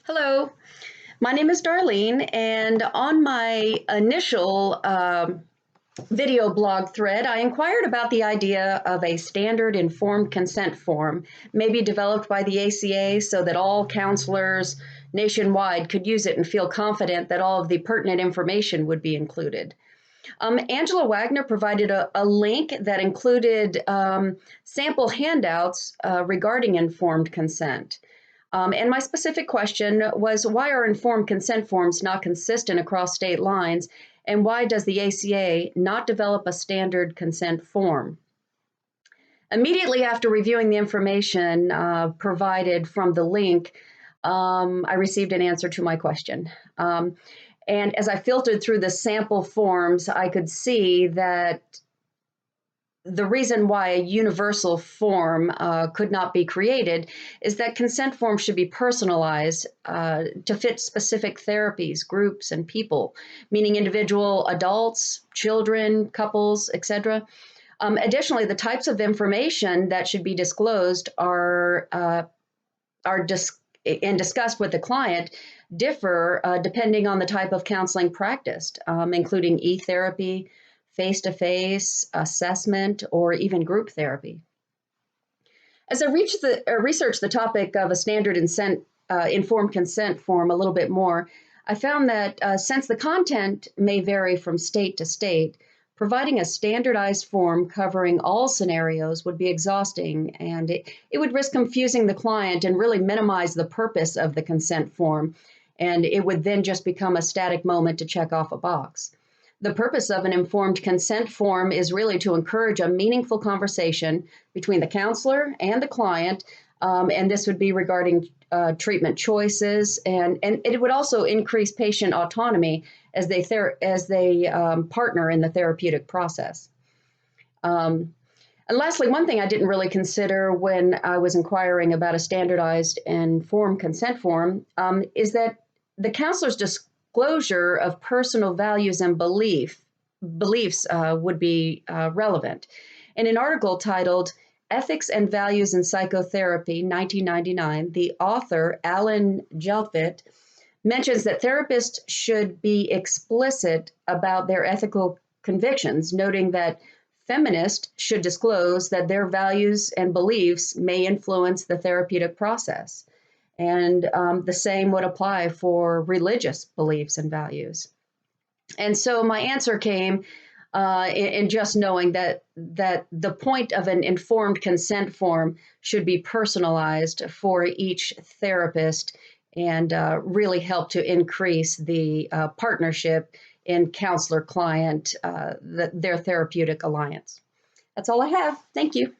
Hello, my name is Darlene, and on my initial video blog thread, I inquired about the idea of a standard informed consent form, maybe developed by the ACA so that all counselors nationwide could use it and feel confident that all of the pertinent information would be included. Angela Wagner provided a link that included sample handouts regarding informed consent. And my specific question was, why are informed consent forms not consistent across state lines? And why does the ACA not develop a standard consent form? Immediately after reviewing the information provided from the link, I received an answer to my question. And as I filtered through the sample forms, I could see that the reason why a universal form could not be created is that consent forms should be personalized to fit specific therapies, groups, and people, meaning individual adults, children, couples, etc. Additionally, the types of information that should be disclosed and discussed with the client differ depending on the type of counseling practiced, including e-therapy, face-to-face, assessment, or even group therapy. As I researched the topic of a standard informed consent form a little bit more, I found that since the content may vary from state to state, providing a standardized form covering all scenarios would be exhausting, and it would risk confusing the client and really minimize the purpose of the consent form, and it would then just become a static moment to check off a box. The purpose of an informed consent form is really to encourage a meaningful conversation between the counselor and the client, and this would be regarding treatment choices, and it would also increase patient autonomy as they partner in the therapeutic process. And lastly, one thing I didn't really consider when I was inquiring about a standardized informed consent form is that the counselor's disclosure of personal values and beliefs would be relevant. In an article titled Ethics and Values in Psychotherapy, 1999, the author, Alan Jelfit, mentions that therapists should be explicit about their ethical convictions, noting that feminists should disclose that their values and beliefs may influence the therapeutic process. And the same would apply for religious beliefs and values. And so my answer came in just knowing that the point of an informed consent form should be personalized for each therapist and really help to increase the partnership in counselor-client, their therapeutic alliance. That's all I have. Thank you.